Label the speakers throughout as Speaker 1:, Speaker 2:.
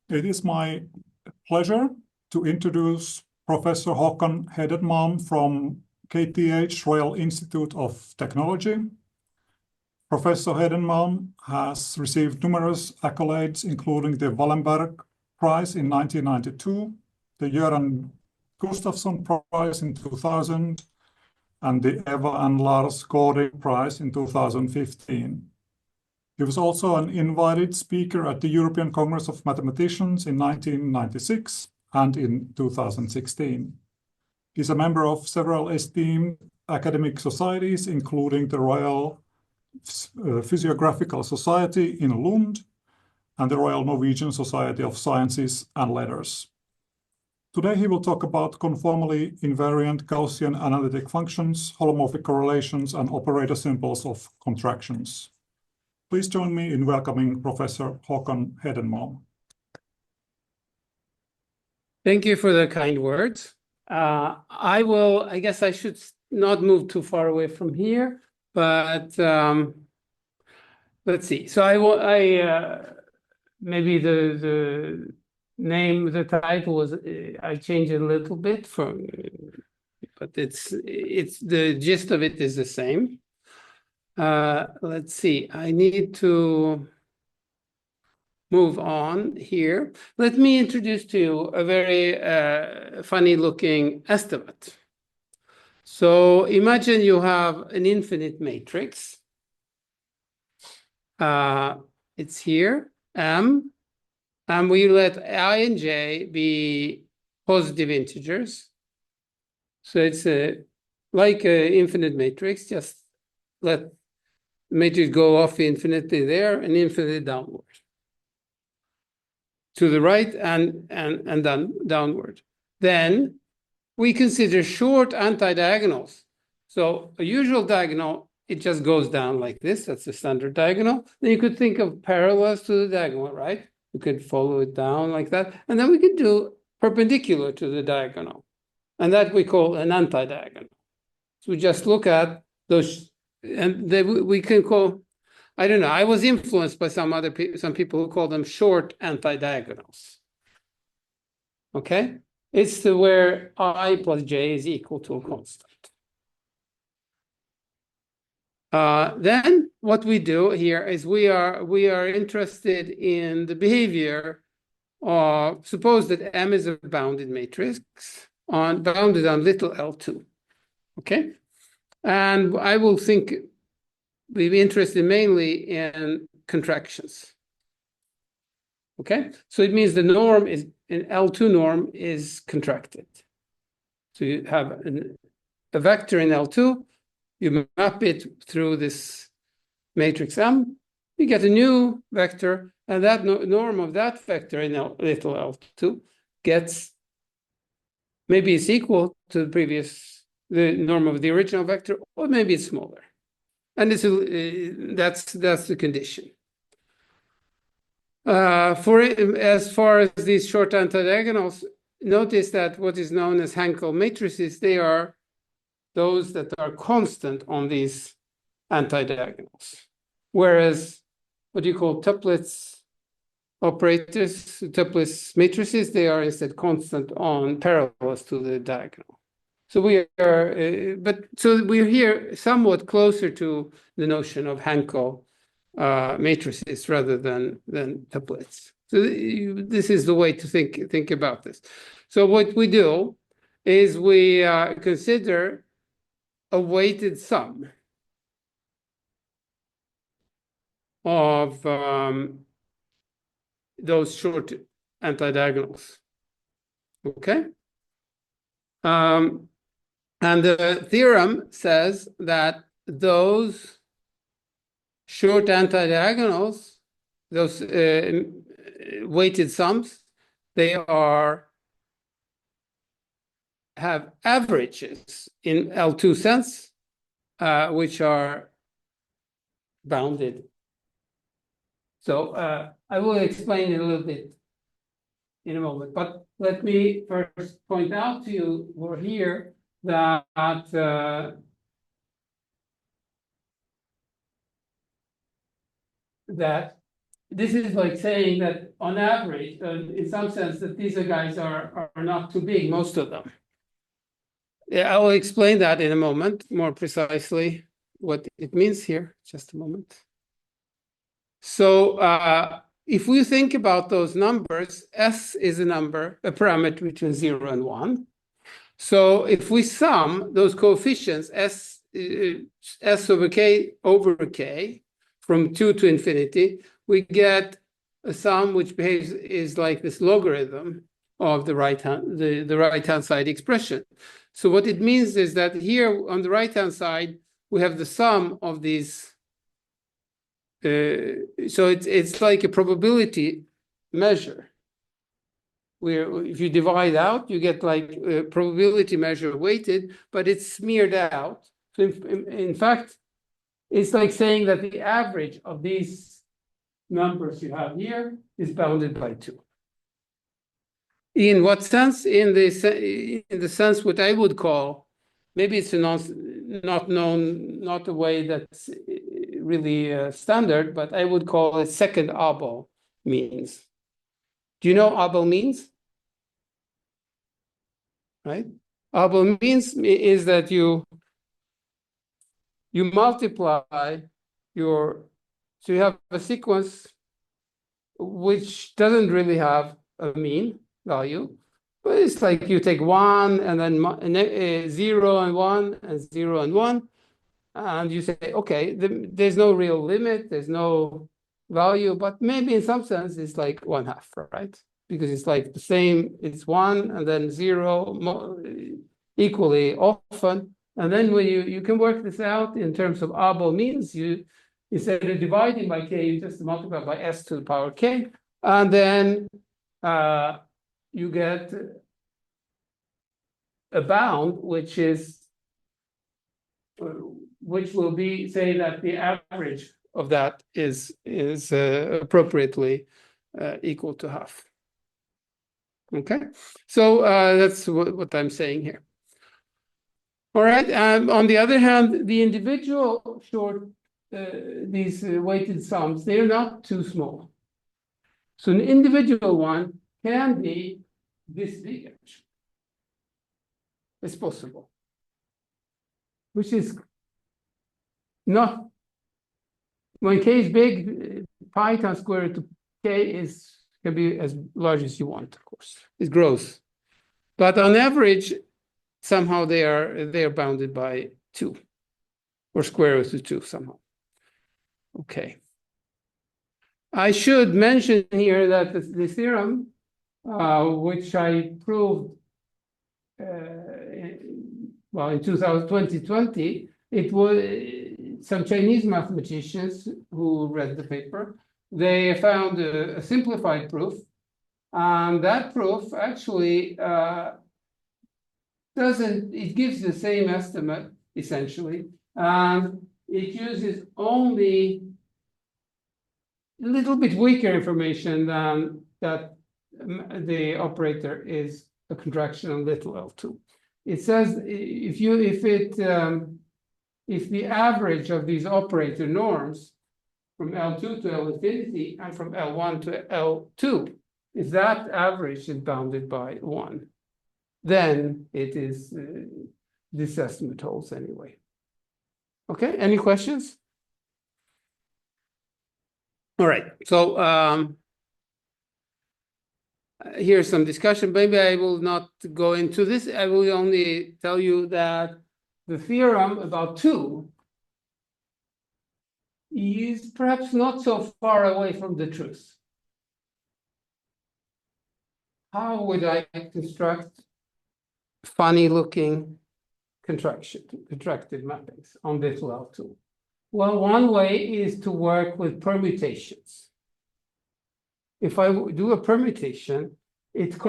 Speaker 1: It is my pleasure to introduce Professor Håkan Hedenmalm from KTH Royal Institute of Technology. Professor Hedenmalm has received numerous accolades, including the Wallenberg Prize in 1992, the Göran Gustafsson Prize in 2000, and the Eva and Lars Gårdig Prize in 2015. He was also an invited speaker at the European Congress of Mathematicians in 1996 and in 2016. He's a member of several esteemed academic societies, including the Royal Physiographical Society in Lund and the Royal Norwegian Society of Sciences and Letters. Today he will talk about conformally invariant Gaussian analytic functions, holomorphic correlations, and operator symbols of contractions. Please join me in welcoming Professor Håkan Hedenmalm.
Speaker 2: Thank you for the kind words. I guess I should not move too far away from here, but let's see. So maybe the name, the title was, I changed it a little bit but it's the gist of it is the same. Let's see, I need to move on here. Let me introduce to you a very funny looking estimate. So imagine you have an infinite matrix. It's here, M, and we let I and j be positive integers. So it's like an infinite matrix, just let the matrix go off infinitely there and infinitely downward. To the right and then downward. Then we consider short anti-diagonals. So a usual diagonal, it just goes down like this. That's the standard diagonal. Then you could think of parallels to the diagonal, right? You could follow it down like that. And then we could do perpendicular to the diagonal. And that we call an anti-diagonal. So we just look at those, and we can call, I don't know, I was influenced by some people who call them short anti-diagonals. Okay? It's where I plus j is equal to a constant. Then what we do here is we are interested in the behavior of, suppose that M is a bounded matrix bounded on little L2. Okay? And I will be interested mainly in contractions. Okay? So it means the norm is, an L2 norm is contracted. So you have a vector in L2, you map it through this matrix M, you get a new vector, and that norm of that vector in little L2 gets, maybe it's equal to the norm of the original vector, or maybe it's smaller. And that's the condition. As far as these short antidiagonals, notice that what is known as Hankel matrices, they are those that are constant on these antidiagonals. Whereas what you call tuplets operators, tuplets matrices, they are instead constant on parallels to the diagonal. So we are, so we're here somewhat closer to the notion of Hankel matrices rather than tuplets. So this is the way to think about this. So what we do is we consider a weighted sum of those short antidiagonals. Okay? And the theorem says that those short antidiagonals, those weighted sums, they have averages in L2 sense, which are bounded. So I will explain it a little bit in a moment, but let me first point out to you over here that this is like saying that on average, in some sense, that these guys are not too big, most of them. Yeah, I will explain that in a moment, more precisely what it means here. Just a moment. So if we think about those numbers, S is a number, a parameter between 0 and 1. So if we sum those coefficients, S over K from 2 to infinity, we get a sum which behaves is like this logarithm of the right-hand side expression. So what it means is that here on the right-hand side, we have the sum of these. So it's like a probability measure, where if you divide out, you get like a probability measure weighted, but it's smeared out. So in fact, it's like saying that the average of these numbers you have here is bounded by 2. In what sense? In the sense what I would call, maybe it's not a way that's really standard, but I would call it second Abel means. Do you know Abel means? Right? Abel means is that you multiply so you have a sequence which doesn't really have a mean value, but it's like you take 1 and then 0 and 1 and 0 and 1, and you say, okay, there's no real limit, there's no value, but maybe in some sense it's like 1/2, right? Because it's like the same, it's 1 and then 0 equally often. And then when you can work this out in terms of Abel means, instead of dividing by k, you just multiply by s to the power k, and then you get a bound, which will be, say that the average of that is appropriately equal to 1/2. Okay, so that's what I'm saying here. All right. On the other hand, the individual these weighted sums, they're not too small. So an individual one can be this big, actually. It's possible, which is not, when k is big, pi times square root of k can be as large as you want, of course. It grows. But on average, somehow they are bounded by 2 or square root of 2 somehow. Okay. I should mention here that the theorem, which I proved in 2020, it was some Chinese mathematicians who read the paper. They found a simplified proof, and that proof actually it gives the same estimate essentially, and it uses only a little bit weaker information than that the operator is a contraction on little L2. It says if the average of these operator norms from L2 to L infinity and from L1 to L2, if that average is bounded by 1, then it is this estimate holds anyway. Okay, any questions? All right, so here's some discussion. Maybe I will not go into this. I will only tell you that the theorem about 2 is perhaps not so far away from the truth. How would I construct funny-looking contracted mappings on this L2? Well, one way is to work with permutations. If I do a permutation, it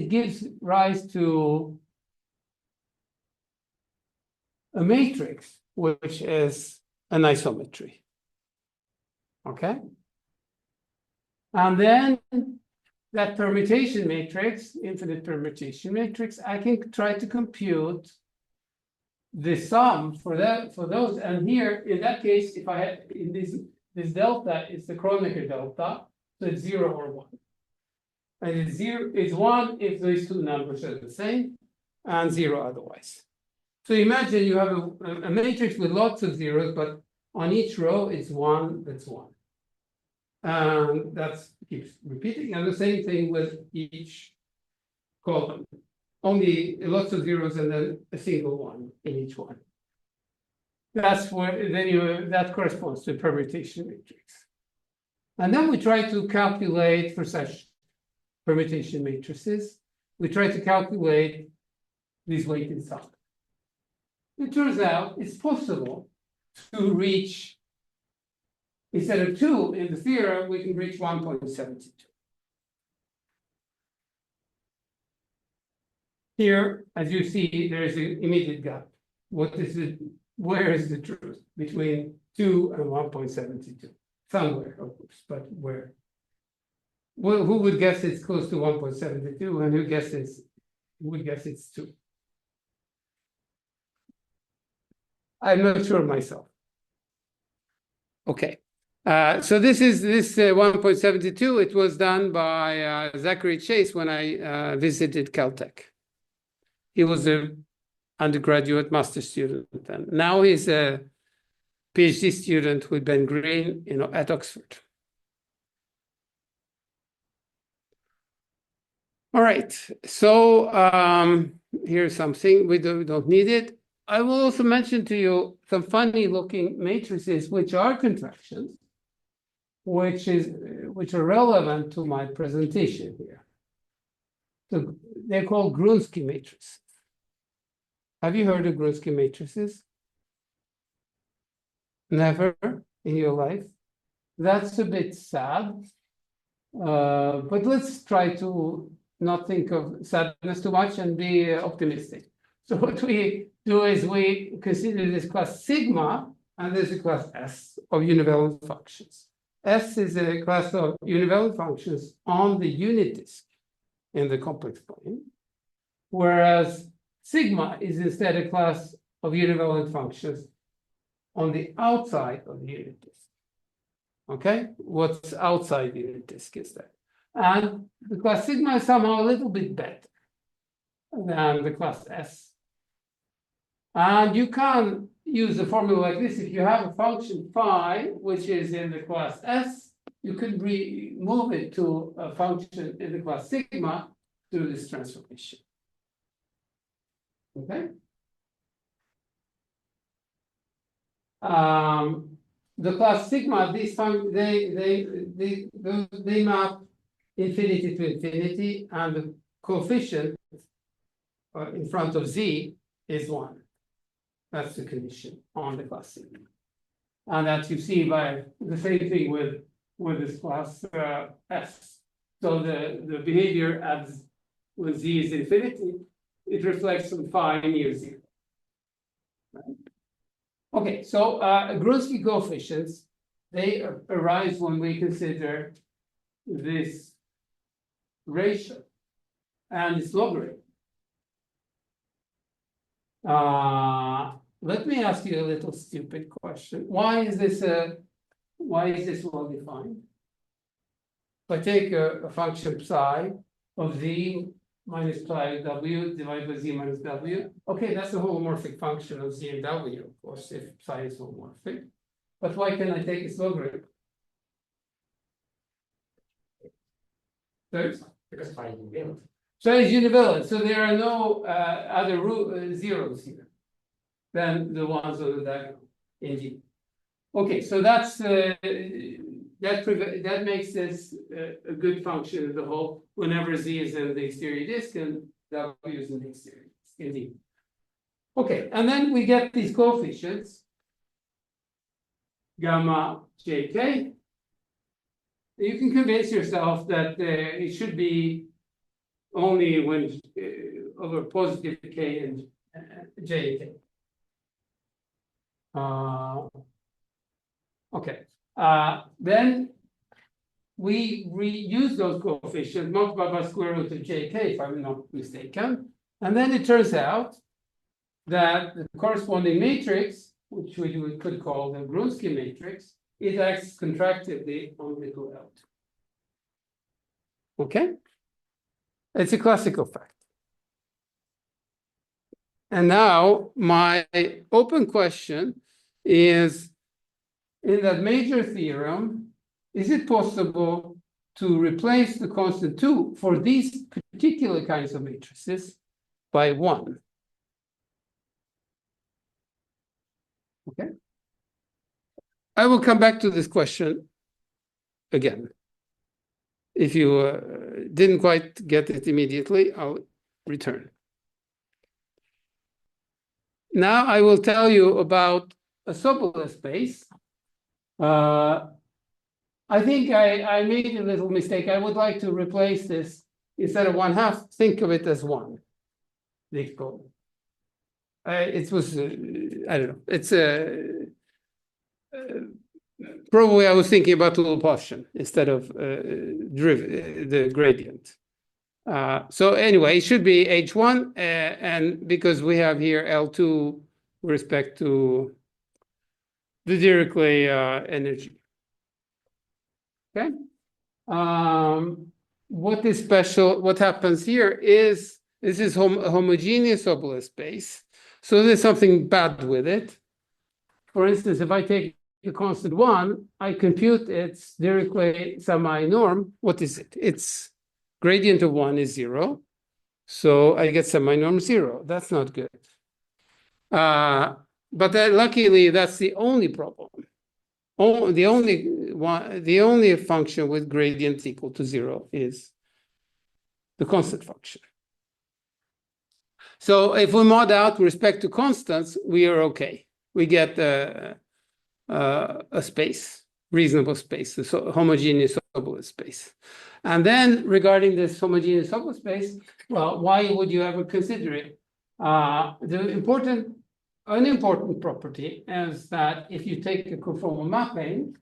Speaker 2: gives rise to a matrix, which is an isometry. Okay? And then that permutation matrix, infinite permutation matrix, I can try to compute the sum for those. And here, in that case, if I had in This delta is the Kronecker delta, so it's 0 or 1. And it's 1 if these two numbers are the same, and 0 otherwise. So imagine you have a matrix with lots of zeros, but on each row it's 1 that's 1. And that keeps repeating, and the same thing with each column. Only lots of zeros and then a single one in each one. That's where then that corresponds to a permutation matrix. And then we try to calculate for such permutation matrices. We try to calculate these weighted sums. It turns out it's possible to reach, instead of 2 in the theorem, we can reach 1.72. Here, as you see, there is an immediate gap. What is it? Where is the truth between 2 and 1.72? Somewhere, of course, but where? Well, who would guess it's close to 1.72, and who would guess it's 2? I'm not sure myself. Okay, so this 1.72. It was done by Zachary Chase when I visited Caltech. He was an undergraduate master student then. Now he's a PhD student with Ben Green, at Oxford. All right, so here's something, we don't need it. I will also mention to you some funny looking matrices which are contractions, which are relevant to my presentation here. So they're called Grunsky matrices. Have you heard of Grunsky matrices? Never in your life? That's a bit sad. But let's try to not think of sadness too much and be optimistic. So what we do is we consider this class sigma, and there's a class S of univalent functions. S is a class of univalent functions on the unit disk in the complex plane, whereas sigma is instead a class of univalent functions on the outside of the unit disk. Okay, what's outside the unit disk is that? And the class sigma is somehow a little bit better than the class S. And you can use a formula like this. If you have a function phi, which is in the class S, you can move it to a function in the class sigma through this transformation. Okay. The class sigma, these functions, they map infinity to infinity, and the coefficient in front of z is 1. That's the condition on the class sigma. And that you see by the same thing with this class S. So the behavior as when z is infinity, it reflects some phi near 0. Right? Okay, so Grunsky coefficients, they arise when we consider this ratio and its logarithm. Let me ask you a little stupid question. Why is this well defined? If I take a function psi of z minus pi w divided by z minus w, okay, that's a holomorphic function of z and w, of course, if psi is holomorphic. But why can't I take its logarithm?
Speaker 3: Because phi is univalent.
Speaker 2: So it's univalent. So there are no other zeros here than the ones on the diagonal in G. Okay, so that's that makes this a good function of the whole whenever Z is in the exterior disk and W is in the exterior disk, indeed. Okay, and then we get these coefficients, gamma jk. You can convince yourself that it should be only when over positive k and jk. Okay. Then we reuse those coefficients multiplied by square root of jk, if I'm not mistaken. And then it turns out that the corresponding matrix, which we could call the Grunsky matrix, it acts contractively on little L2. Okay? It's a classical fact. And now my open question is, in that major theorem, is it possible to replace the constant 2 for these particular kinds of matrices by 1? Okay. I will come back to this question again. If you didn't quite get it immediately, I'll return. Now I will tell you about a Sobolev space. I think I made a little mistake. I would like to replace this, instead of 1/2, think of it as 1. It was, I don't know, it's probably I was thinking about the Lopatian instead of the gradient. So anyway, it should be H1, and because we have here L2 with respect to the Dirichlet energy. Okay. What is special? What happens here is this is a homogeneous Sobolev space. So there's something bad with it. For instance, if I take the constant 1, I compute its Dirichlet semi-norm. What is it? Its gradient of 1 is 0. So I get semi-norm 0. That's not good. But luckily, that's the only problem. The only function with gradient equal to 0 is the constant function. So if we mod out with respect to constants, we are okay. We get a space, reasonable space, a homogeneous Sobolev space. And then regarding this homogeneous Sobolev space, well, why would you ever consider it? The unimportant property is that if you take a conformal mapping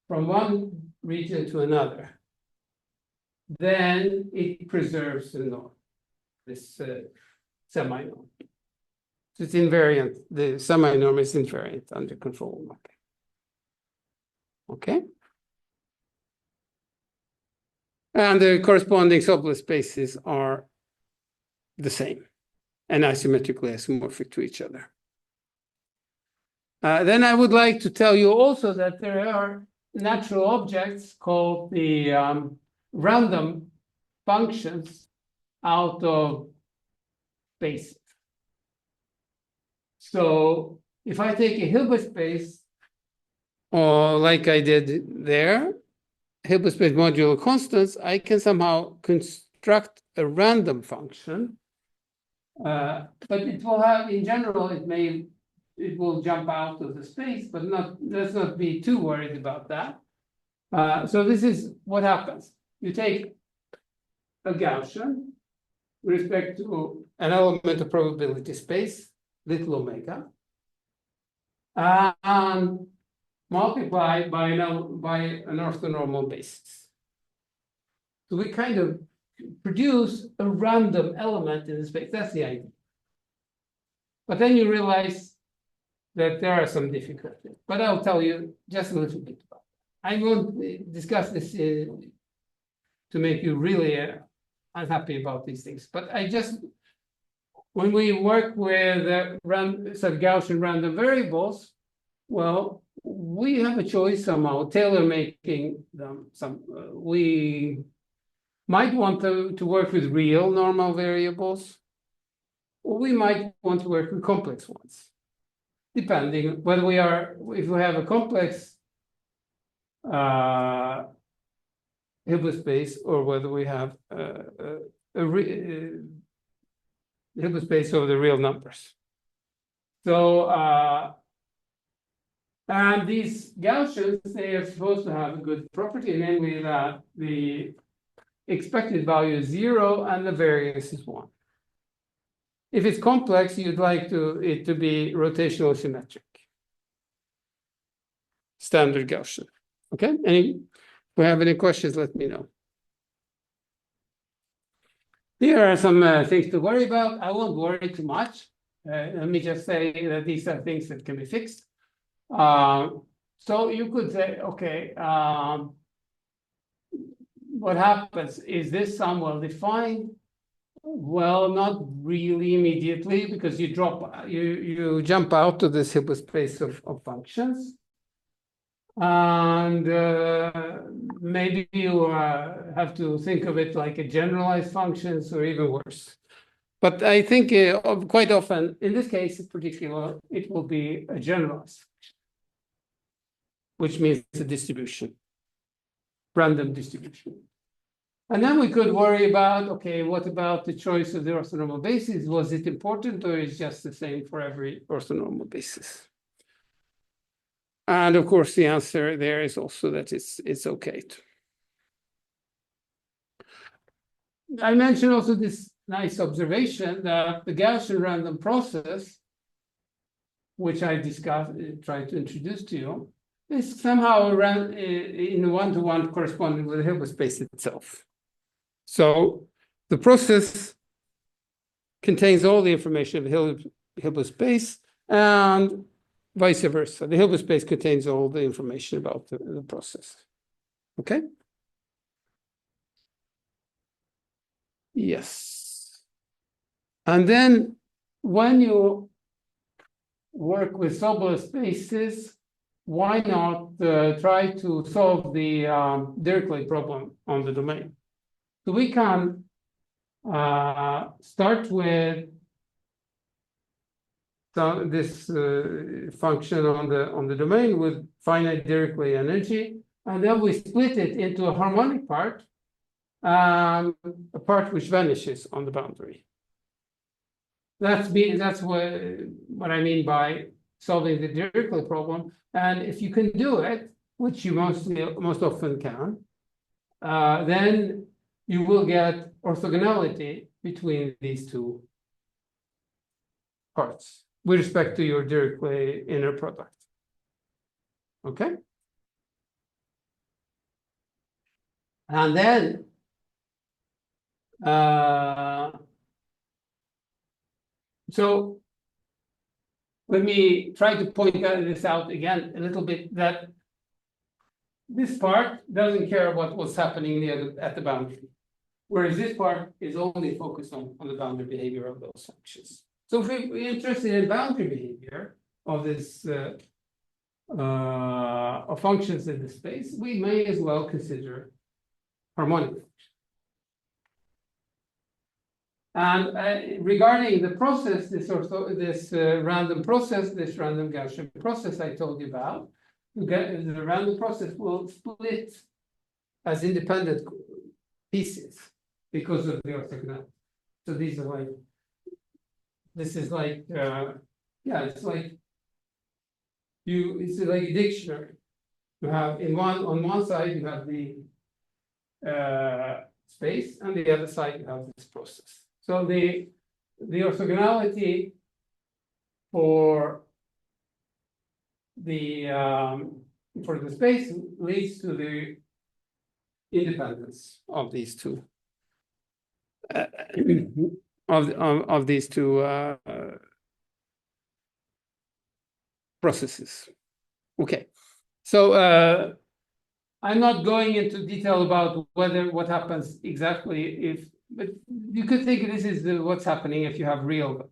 Speaker 2: from one region to another, then it preserves the norm, this semi-norm. So it's invariant. The semi-norm is invariant under conformal mapping. Okay? And the corresponding Sobolev spaces are the same and asymmetrically isomorphic to each other. Then I would like to tell you also that there are natural objects called the random functions out of spaces. So if I take a Hilbert space, or like I did there, Hilbert space modulo constants, I can somehow construct a random function. But it will have, in general, it will jump out of the space, but let's not be too worried about that. So this is what happens. You take a Gaussian with respect to an element of probability space, little omega, and multiply by an orthonormal basis. So we kind of produce a random element in the space. That's the idea. But then you realize that there are some difficulties. But I'll tell you just a little bit about it. I won't discuss this to make you really unhappy about these things. But when we work with Gaussian random variables, well, we have a choice somehow, tailor-making them. We might want to work with real normal variables, or we might want to work with complex ones, depending whether if we have a complex Hilbert space or whether we have a Hilbert space over the real numbers. So, and these Gaussians, they are supposed to have a good property, namely that the expected value is 0 and the variance is 1. If it's complex, you'd like it to be rotational symmetric. Standard Gaussian. Okay? If we have any questions, let me know. Here are some things to worry about. I won't worry too much. Let me just say that these are things that can be fixed. So So you could say, okay, what happens? Is this sum well defined? Well, not really immediately, because you jump out of this hyperspace of functions. And maybe you have to think of it like a generalized functions, or even worse. But I think quite often, in this case in particular, it will be a generalized function, which means a distribution, random distribution. And then we could worry about, okay, what about the choice of the orthonormal basis? Was it important, or is it just the same for every orthonormal basis? And of course, the answer there is also that it's okay. I mentioned also this nice observation that the Gaussian random process, which I tried to introduce to you, is somehow in one-to-one corresponding with the Hilbert space itself. So the process contains all the information of the Hilbert space, and vice versa. The Hilbert space contains all the information about the process. Okay? Yes. And then when you work with Sobolev spaces, why not try to solve the Dirichlet problem on the domain? So we can start with this function on the domain with finite Dirichlet energy, and then we split it into a harmonic part, a part which vanishes on the boundary. That's what I mean by solving the Dirichlet problem. And if you can do it, which you most often can, then you will get orthogonality between these two parts with respect to your Dirichlet inner product. Okay? And then so let me try to point this out again a little bit, that this part doesn't care about what's happening at the boundary, whereas this part is only focused on the boundary behavior of those functions. So if we're interested in boundary behavior of this of functions in the space, we may as well consider harmonic functions. And regarding the process, this random process, this random Gaussian process I told you about, the random process will split as independent pieces because of the orthogonality. So these are like, this is like, it's like it's like a dictionary. You have on one side you have the space, and the other side you have this process. So the orthogonality for the space leads to the independence of these two of these two processes. Okay, so I'm not going into detail about what happens exactly but you could think this is what's happening if you have real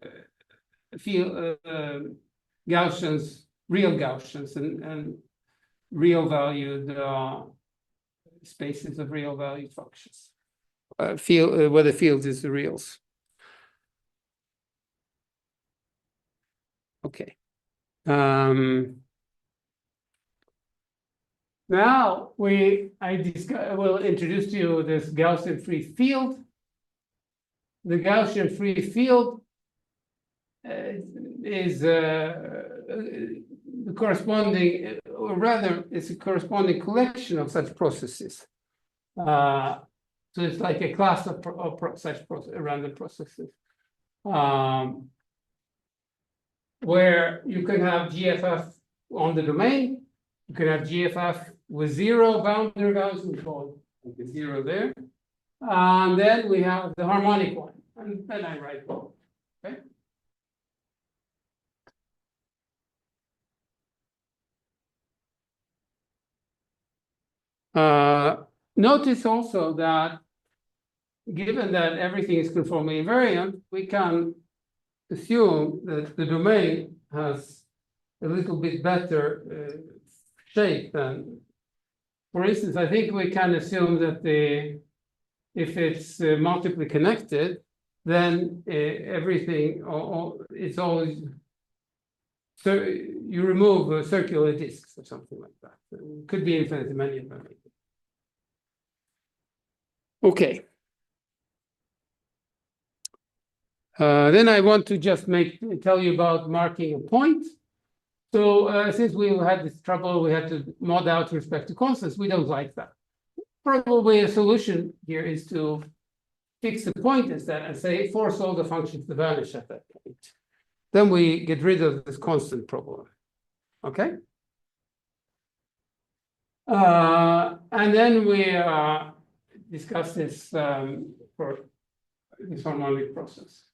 Speaker 2: Gaussians, real Gaussians, and real valued spaces of real valued functions. Where the field is the reals. Okay. Now I will introduce to you this Gaussian free field. The Gaussian free field is the corresponding, or rather, it's a corresponding collection of such processes. So it's like a class of such random processes, where you can have GFF on the domain. You can have GFF with zero boundary values, we call it like a zero there. And then we have the harmonic one, and then I write both. Okay. Notice also that given that everything is conformally invariant, we can assume that the domain has a little bit better shape than, for instance, I think we can assume that if it's multiply connected, then everything, it's always, so you remove circular disks or something like that. It could be infinitely many of them. Okay. Then I want to just tell you about marking a point. So since we had this trouble, we had to mod out with respect to constants. We don't like that. Probably a solution here is to fix the point instead and say force all the functions to vanish at that point. Then we get rid of this constant problem. Okay. And then we discuss this for this harmonic process,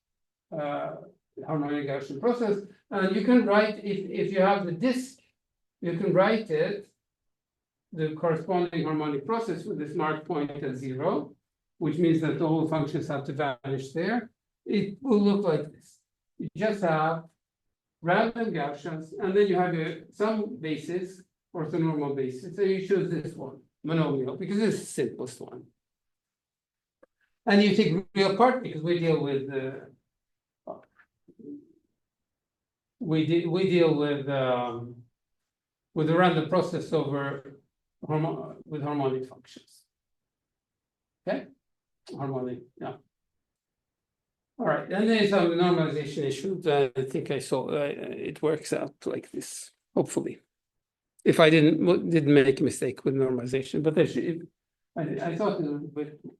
Speaker 2: harmonic Gaussian process. And you can write, if you have the disk, you can write it, the corresponding harmonic process with this marked point at 0, which means that all functions have to vanish there. It will look like this. You just have random Gaussians, and then you have some basis, orthonormal basis. So you choose this one, monomial, because it's the simplest one. And you take real part because we deal with the random process over with harmonic functions. Okay, harmonic, yeah. All right, and there's some normalization issues. I think I saw it works out like this. Hopefully, if I didn't make a mistake with normalization, but there should. I thought a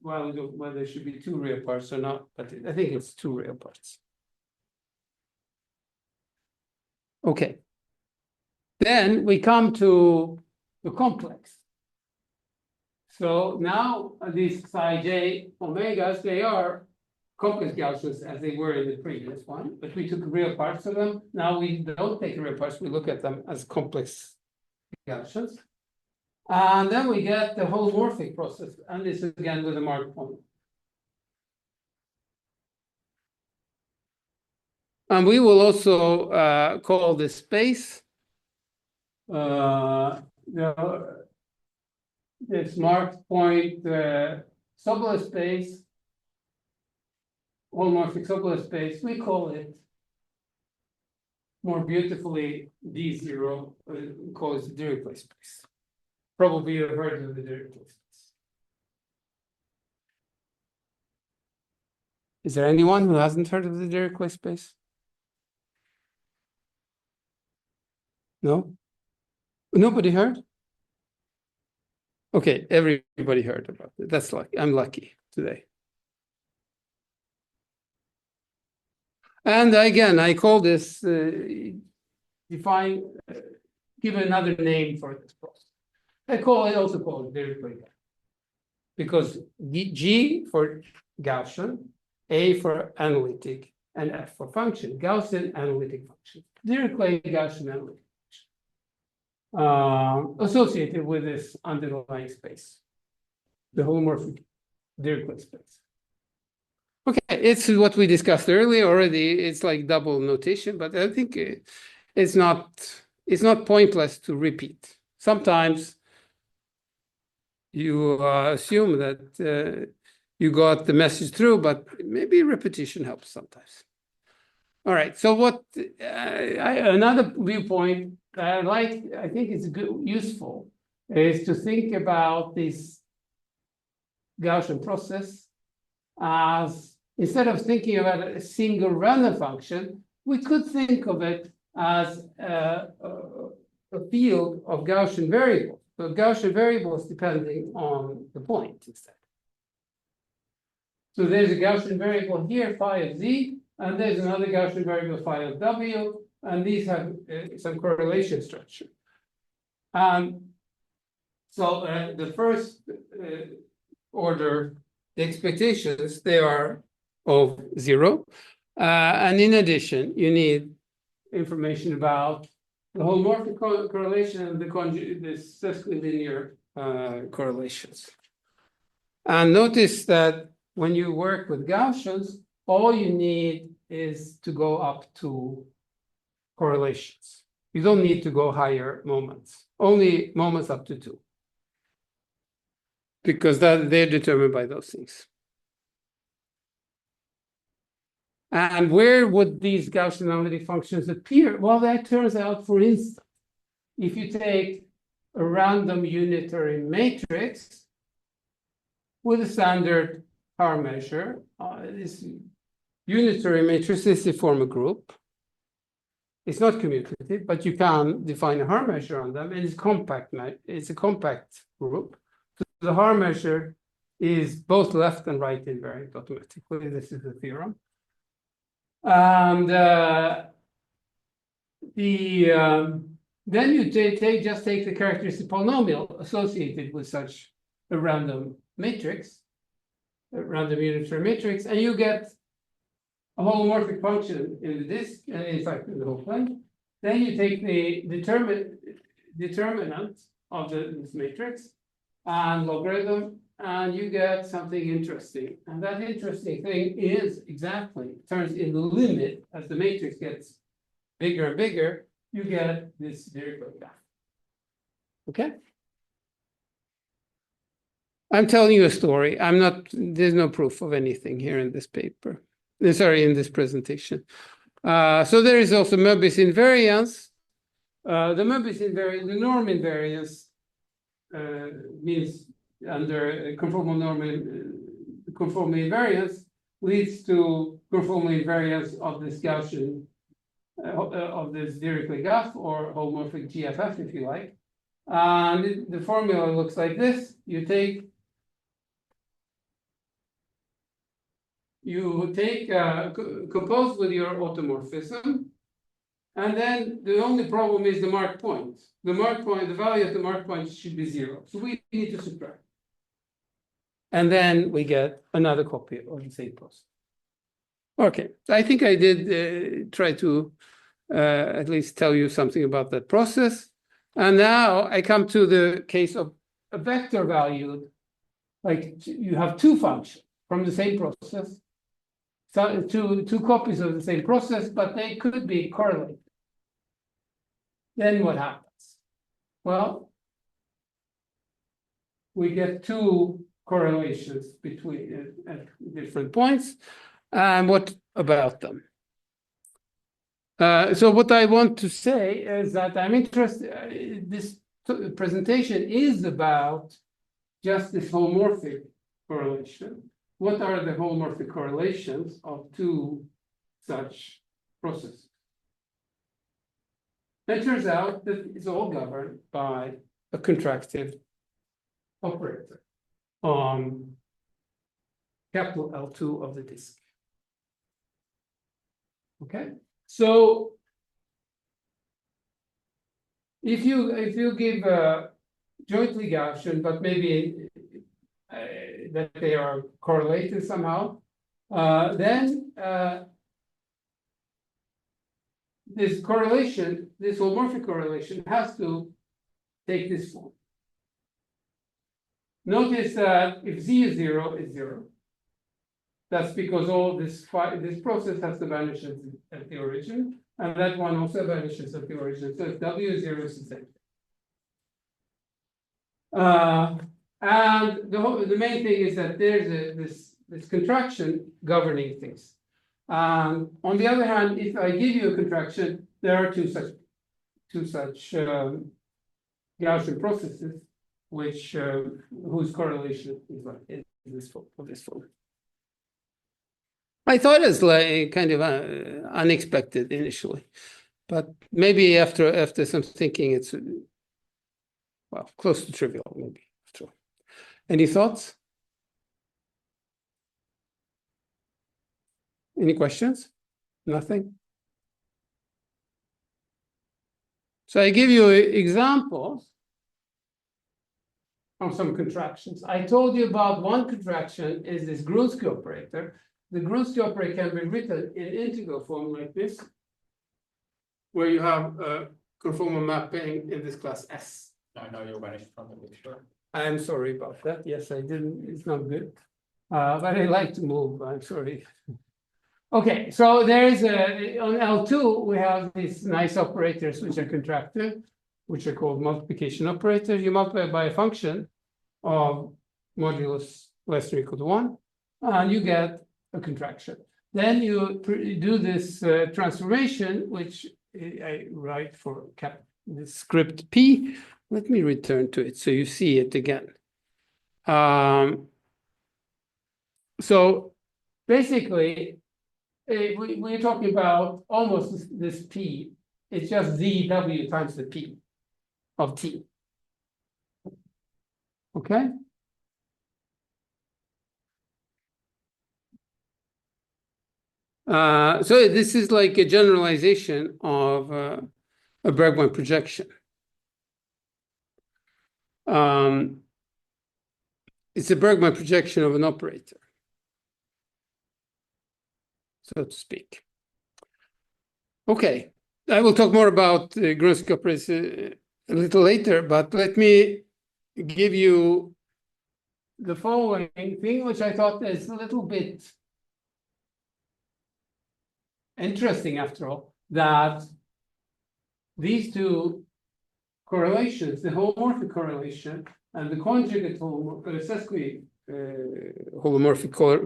Speaker 2: while ago whether there should be 2 real parts or not, but I think it's 2 real parts. Okay. Then we come to the complex. So now these psi j omegas, they are complex Gaussians as they were in the previous one, but we took real parts of them. Now we don't take real parts, we look at them as complex Gaussians. And then we get the holomorphic process, and this is again with a marked point. And we will also call this space this marked point sublet space, holomorphic sublet space. We call it more beautifully D0, we call it the Dirichlet space. Probably you've heard of the Dirichlet space. Is there anyone who hasn't heard of the Dirichlet space? No? Nobody heard? Okay, everybody heard about it. That's lucky. I'm lucky today. And again, I call this give another name for this process. I also call it Dirichlet, because G for Gaussian, A for analytic, and F for function, Gaussian analytic function. Dirichlet Gaussian analytic function associated with this underlying space, the holomorphic Dirichlet space. Okay, it's what we discussed earlier already. It's like double notation, but I think it's not pointless to repeat. Sometimes you assume that you got the message through, but maybe repetition helps sometimes. All right, so what another viewpoint that I think is useful is to think about this Gaussian process as, instead of thinking about a single random function, we could think of it as a field of Gaussian variables. So Gaussian variables depending on the point instead. So there's a Gaussian variable here, phi of z, and there's another Gaussian variable, phi of w, and these have some correlation structure. So the first order, the expectations, they are of 0. And in addition, you need information about the holomorphic correlation and the sesquilinear correlations. And notice that when you work with Gaussians, all you need is to go up to correlations. You don't need to go higher moments, only moments up to 2. Because they're determined by those things. And where would these Gaussian analytic functions appear? Well, that turns out, for instance, if you take a random unitary matrix with a standard power measure, this unitary matrix is to form a group. It's not commutative, but you can define a Haar measure on them, and it's compact. It's a compact group. So the Haar measure is both left and right invariant automatically. This is the theorem. And then you just take the characteristic polynomial associated with such a random matrix, a random unitary matrix, and you get a holomorphic function in the disk, and in fact in the whole plane. Then you take the determinant of this matrix and logarithm, and you get something interesting. And that interesting thing is exactly, turns in the limit as the matrix gets bigger and bigger, you get this Dirichlet graph. Okay? I'm telling you a story. There's no proof of anything here in this paper. Sorry, in this presentation. So there is also Möbius invariance. The Möbius invariance, the norm invariance means under conformal norm conformal invariance leads to conformal invariance of this Gaussian of this Dirichlet graph or holomorphic GFF, if you like. And the formula looks like this. You take compose with your automorphism, and then the only problem is the mark point. The mark point, the value of the mark point should be 0. So we need to subtract. And then we get another copy of the same process. Okay, I think I did try to at least tell you something about that process. And now I come to the case of a vector valued, like you have 2 functions from the same process, so two copies of the same process, but they could be correlated. Then what happens? Well, we get 2 correlations between at different points. And what about them? So what I want to say is that I'm interested, this presentation is about just this holomorphic correlation. What are the holomorphic correlations of 2 such processes? It turns out that it's all governed by a contractive operator on capital L2 of the disk. Okay, so if you give jointly Gaussian, but maybe that they are correlated somehow, then this correlation, this holomorphic correlation, has to take this form. Notice that if z is 0, it's 0. That's because all this process has to vanish at the origin, and that one also vanishes at the origin. So if w is 0, it's the same. And the main thing is that there's this contraction governing things. On the other hand, if I give you a contraction, there are two such Gaussian processes, which whose correlation is like in this form. I thought it was like kind of unexpected initially, but maybe after some thinking, it's well close to trivial maybe. After all. Any thoughts? Any questions? Nothing? So I give you examples of some contractions. I told you about one contraction is this Grunsky operator. The Grunsky operator can be written in integral form like this, where you have a conformal mapping in this class S.
Speaker 3: I know you're vanished from the picture.
Speaker 2: I'm sorry about that. Yes, I didn't. It's not good. But I like to move. I'm sorry. Okay, so there's on L2, we have these nice operators which are contractive, which are called multiplication operators. You multiply by a function of modulus less than or equal to 1, and you get a contraction. Then you do this transformation, which I write for the script P. Let me return to it so you see it again. So basically, we're talking about almost this P. It's just ZW times the P of T. Okay? So this is like a generalization of a Bergman projection. It's a Bergman projection of an operator, so to speak. Okay, I will talk more about Grunsky operators a little later, but let me give you the following thing, which I thought is a little bit interesting after all, that these two correlations, the holomorphic correlation and the conjugate holomorphic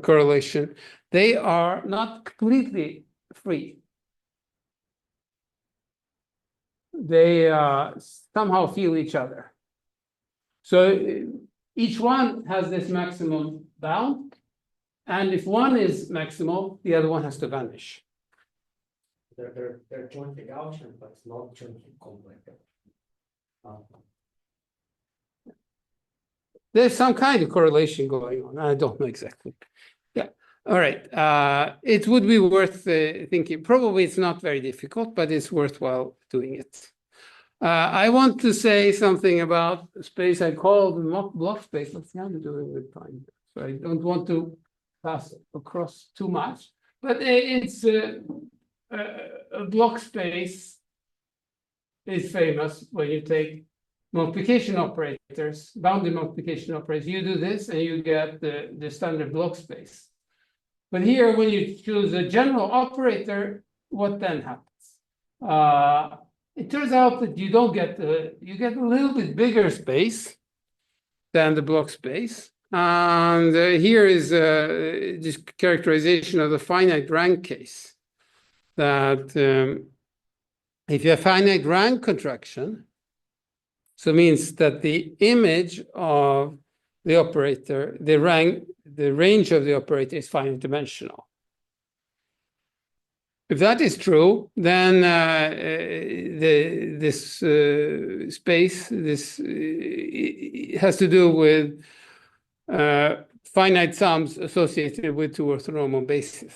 Speaker 2: correlation, they are not completely free. They somehow feel each other. So each one has this maximum bound, and if one is maximal, the other one has to vanish.
Speaker 3: They're jointly Gaussian, but not jointly complex.
Speaker 2: There's some kind of correlation going on. I don't know exactly. Yeah. All right. It would be worth thinking. Probably it's not very difficult, but it's worthwhile doing it. I want to say something about space I call the block space. Let's see how I'm doing with time. So I don't want to pass across too much, but it's a block space is famous when you take multiplication operators, bounded multiplication operators. You do this and you get the standard block space. But here, when you choose a general operator, what then happens? It turns out that you don't get you get a little bit bigger space than the block space. And here is this characterization of the finite rank case, that if you have finite rank contraction, so it means that the image of the operator, the range of the operator is finite dimensional. If that is true, then this space, has to do with finite sums associated with two orthonormal bases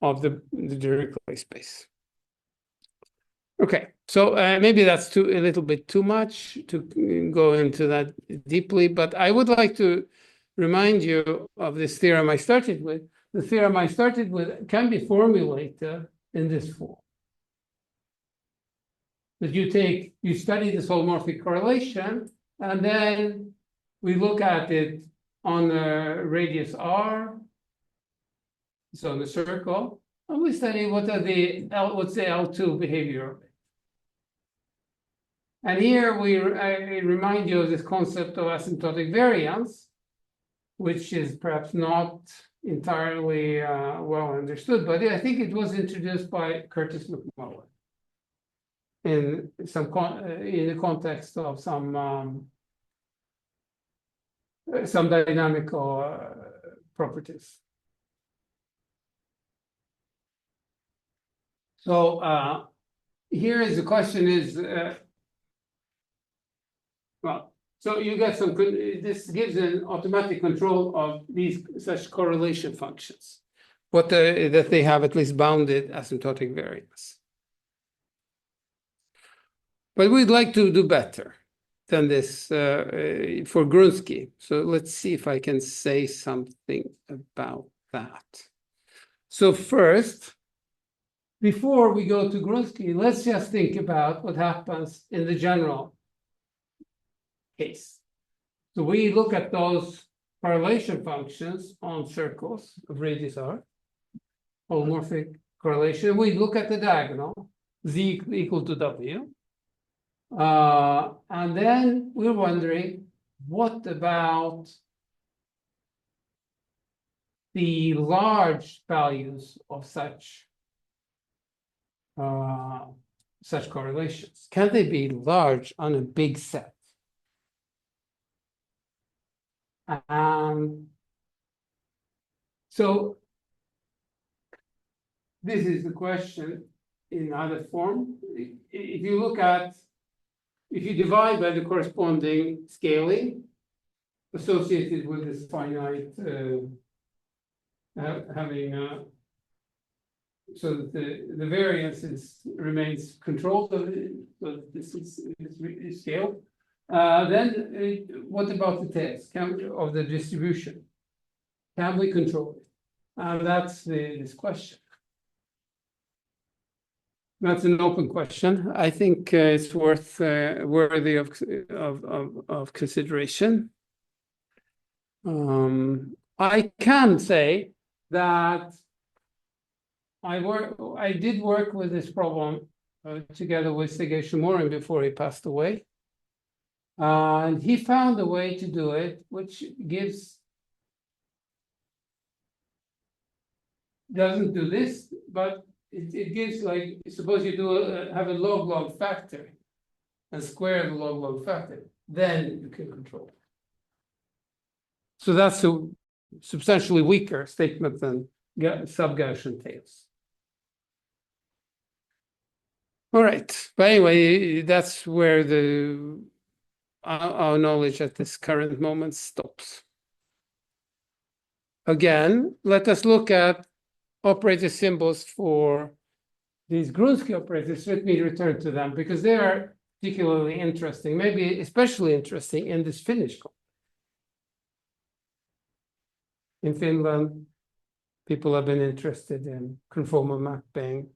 Speaker 2: of the Dirichlet space. Okay, so maybe that's a little bit too much to go into that deeply, but I would like to remind you of this theorem I started with. The theorem I started with can be formulated in this form. That you study this holomorphic correlation, and then we look at it on a radius r, so on the circle, and we study what are what's the L2 behavior of it. And here I remind you of this concept of asymptotic variance, which is perhaps not entirely well understood, but I think it was introduced by Curtis McMullen in the context of some dynamical properties. So here is the question is, well, so you get some good, this gives an automatic control of these such correlation functions, that they have at least bounded asymptotic variance. But we'd like to do better than this for Grunsky. So let's see if I can say something about that. So first, before we go to Grunsky, let's just think about what happens in the general case. So we look at those correlation functions on circles of radius r, holomorphic correlation. We look at the diagonal, z equal to w. And then we're wondering, what about the large values of such correlations? Can they be large on a big set? So this is the question in other form. If you divide by the corresponding scaling associated with this finite so that the variance remains controlled, so this is scaled. Then what about the test of the distribution? Can we control it? And that's this question. That's an open question. I think it's worthy of consideration. I can say that I did work with this problem together with Sergei Shumorin before he passed away. And he found a way to do it, which doesn't do this, but it gives, like, suppose you have a log-log factor and square the log-log factor, then you can control it. So that's a substantially weaker statement than sub-Gaussian tails. All right, but anyway, that's where our knowledge at this current moment stops. Again, let us look at operator symbols for these Grunsky operators. Let me return to them because they are particularly interesting, maybe especially interesting in this Finnish context. In Finland, people have been interested in conformal mapping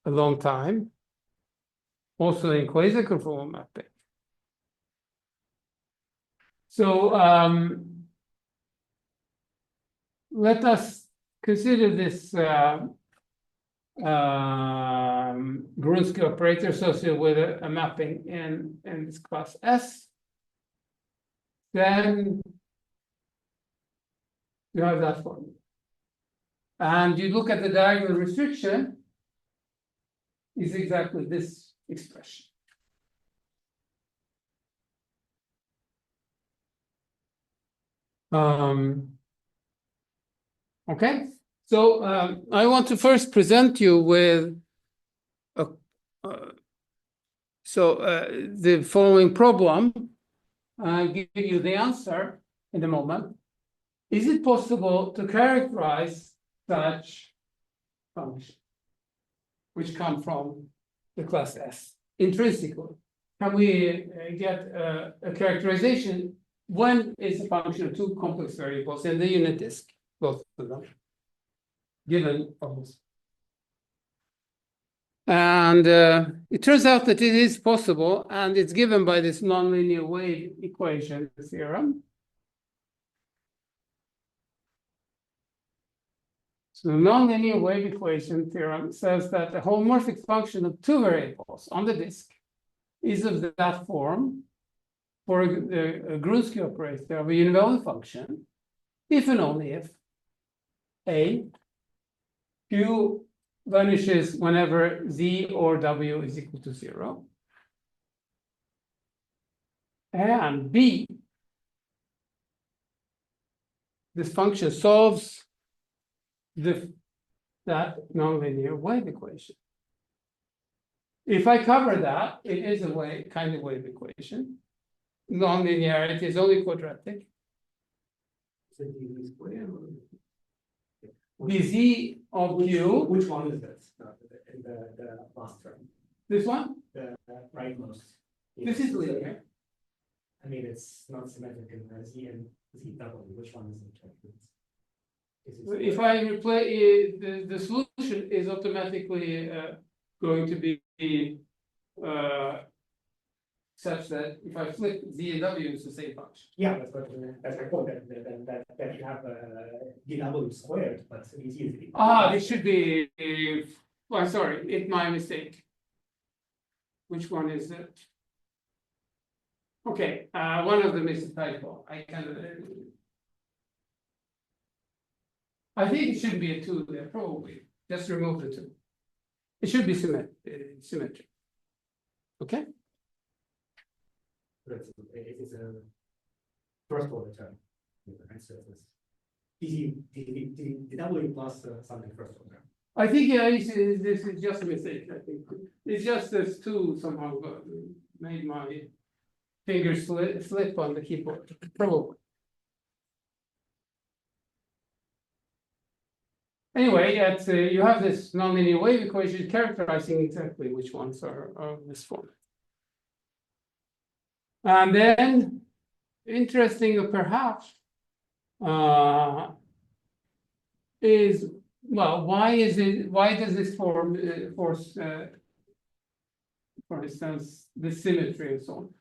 Speaker 2: a long time, also in quasi-conformal mapping. So let us consider this Grunsky operator associated with a mapping in this class S. Then you have that formula. And you look at the diagonal restriction, is exactly this expression. Okay, so I want to first present you with the following problem. I'll give you the answer in a moment. Is it possible to characterize such functions which come from the class S intrinsically? Can we get a characterization when is a function of two complex variables in the unit disk, both of them, given problems? And it turns out that it is possible, and it's given by this nonlinear wave equation theorem. So the nonlinear wave equation theorem says that the holomorphic function of two variables on the disk is of that form for a Grunsky operator of a univariate function, if and only if A, Q vanishes whenever Z or W is equal to 0, and B, this function solves that nonlinear wave equation. If I cover that, it is a kind of wave equation. Nonlinearity is only quadratic. Bz of Q.
Speaker 3: Which one is this? The last term.
Speaker 2: This one?
Speaker 3: The rightmost.
Speaker 2: This is linear.
Speaker 3: I mean, it's not symmetric in Z and ZW. Which one is it?
Speaker 2: If I replace the solution is automatically going to be such that if I flip z and w, it's the same function.
Speaker 3: Yeah, that's my point, that you have dw squared, but it's easy.
Speaker 2: This should be, well, sorry, it's my mistake. Which one is it? Okay, one of them is a typo. I think it should be a 2 there, probably. Just remove the 2. It should be symmetric. Okay?
Speaker 3: It is a first order term. dw plus something first order.
Speaker 2: I think, yeah, this is just a mistake, I think. It's just this 2 somehow made my finger slip on the keyboard, probably. Anyway, you have this nonlinear wave equation characterizing exactly which ones are of this form. And then, interesting perhaps, is, well, why does this force, for instance, the symmetry and so on?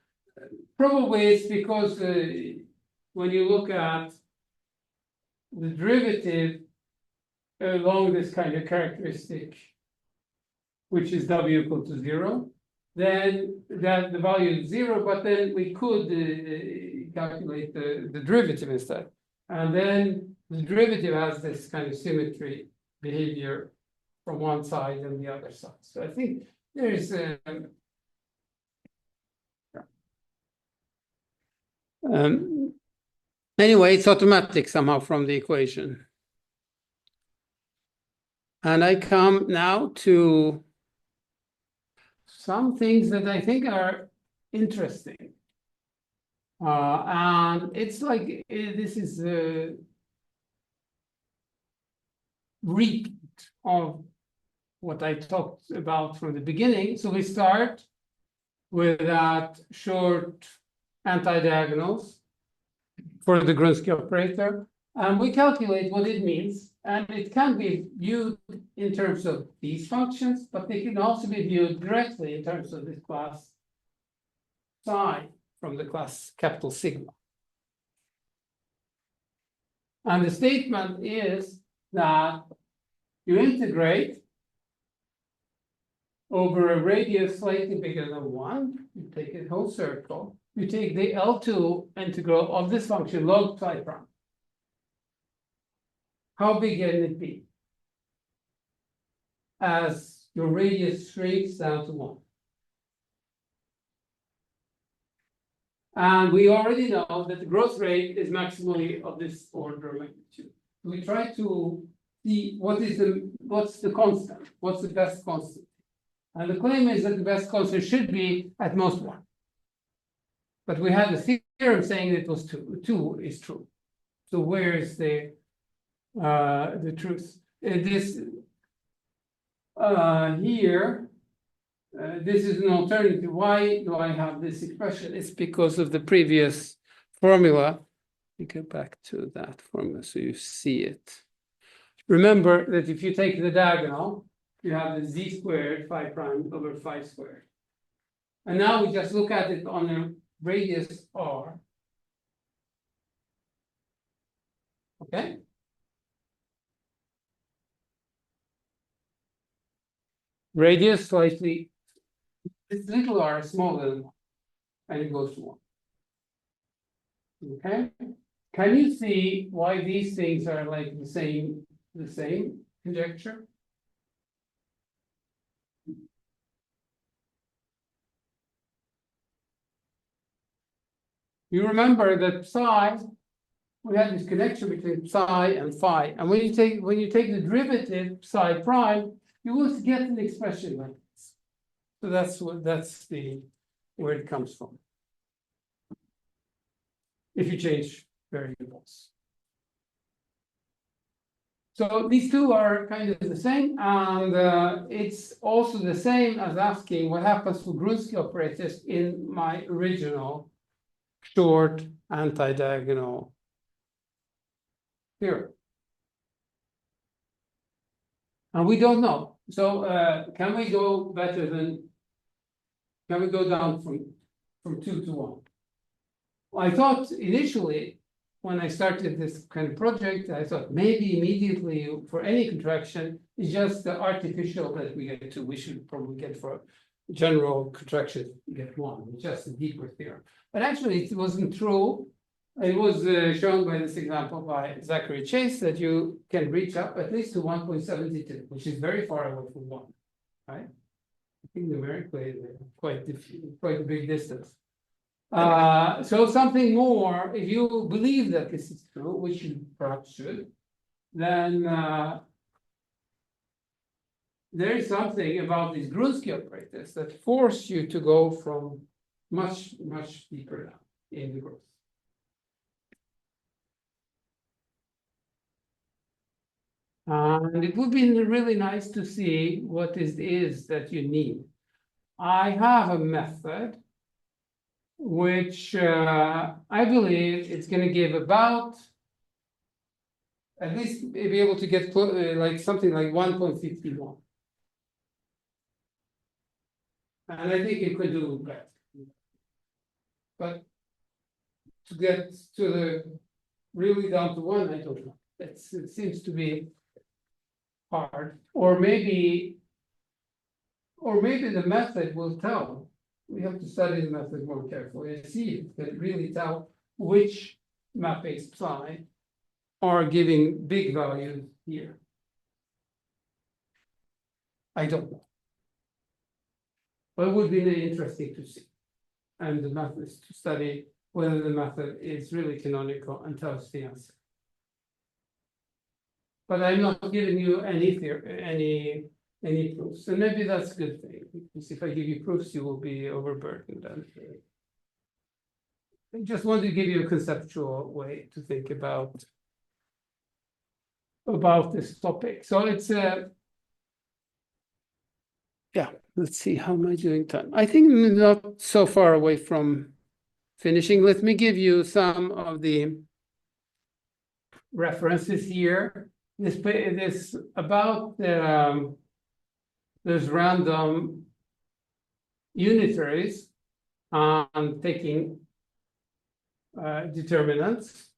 Speaker 2: Probably it's because when you look at the derivative along this kind of characteristic, which is w equal to 0, then that the value is 0, but then we could calculate the derivative instead. And then the derivative has this kind of symmetry behavior from one side and the other side. So I think there is anyway, it's automatic somehow from the equation. And I come now to some things that I think are interesting. And it's like, this is a repeat of what I talked about from the beginning. So we start with that short anti-diagonals for the Grunsky operator, and we calculate what it means. And it can be viewed in terms of these functions, but they can also be viewed directly in terms of this class psi from the class capital sigma. And the statement is that you integrate over a radius slightly bigger than 1, you take a whole circle, you take the L2 integral of this function log psi prime. How big can it be? As your radius shrinks down to 1. And we already know that the growth rate is maximally of this order of magnitude. We try to see what's the constant, what's the best constant. And the claim is that the best constant should be at most 1. But we have the theorem saying it was 2. 2 is true. So where is the truth? This here, this is an alternative. Why do I have this expression? It's because of the previous formula. We go back to that formula so you see it. Remember that if you take the diagonal, you have the z squared phi prime over phi squared. And now we just look at it on a radius r. Okay? Radius slightly, this little r is smaller than 1, and it goes to 1. Okay? Can you see why these things are like the same conjecture? You remember that psi, we had this connection between psi and phi, and when you take the derivative psi prime, you will get an expression like this. So that's where it comes from. If you change variables. So these two are kind of the same, and it's also the same as asking what happens to Grunsky operators in my original short anti-diagonal theorem. And we don't know. So can we go down from from 2 to 1. I thought initially, when I started this kind of project, I thought maybe immediately for any contraction, it's just the artificial that we get 2. We should probably get for general contraction, get 1, it's just a deeper theorem. But actually, it wasn't true. It was shown by this example by Zachary Chase that you can reach up at least to 1.72, which is very far away from 1, right? I think numerically, quite a big distance. So something more, if you believe that this is true, which you perhaps should, then there is something about these Grunsky operators that force you to go from much, much deeper down in the growth. And it would be really nice to see what it is that you need. I have a method which I believe it's going to give about, at least be able to get like something like 1.51. And I think it could do better. But to get to the really down to 1, I don't know. It seems to be hard. Or maybe the method will tell. We have to study the method more carefully and see if it can really tell which mapping psi are giving big values here. I don't know. But it would be really interesting to see. And the method is to study whether the method is really canonical and tells the answer. But I'm not giving you any proofs, and maybe that's a good thing, because if I give you proofs, you will be overburdened. And I just want to give you a conceptual way to think about this topic. So it's yeah, let's see, how am I doing time? I think I'm not so far away from finishing. Let me give you some of the references here. This about there's random unitaries and taking determinants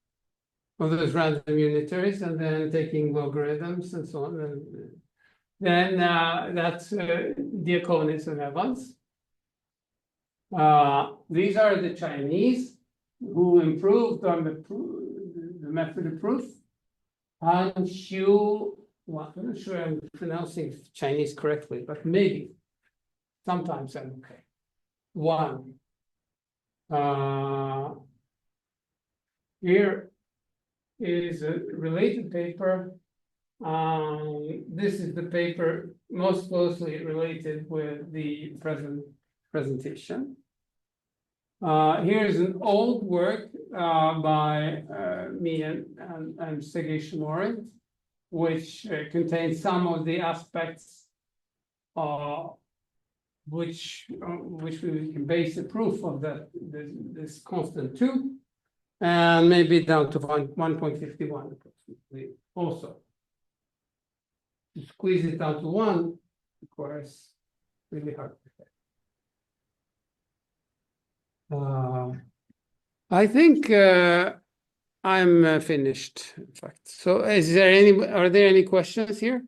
Speaker 2: of those random unitaries and then taking logarithms and so on. And then that's Diaconis and Evans. These are the Chinese who improved on the method of proof. Han Xiu, well, I'm not sure I'm pronouncing Chinese correctly, but maybe. Sometimes I'm okay. 1. Here is a related paper. This is the paper most closely related with the present presentation. Here is an old work by me and Sergei Shimorin, which contains some of the aspects which we can base the proof of this constant 2, and maybe down to 1.51 approximately also. To squeeze it down to 1 requires really hard. I think I'm finished, in fact. So are there any questions here?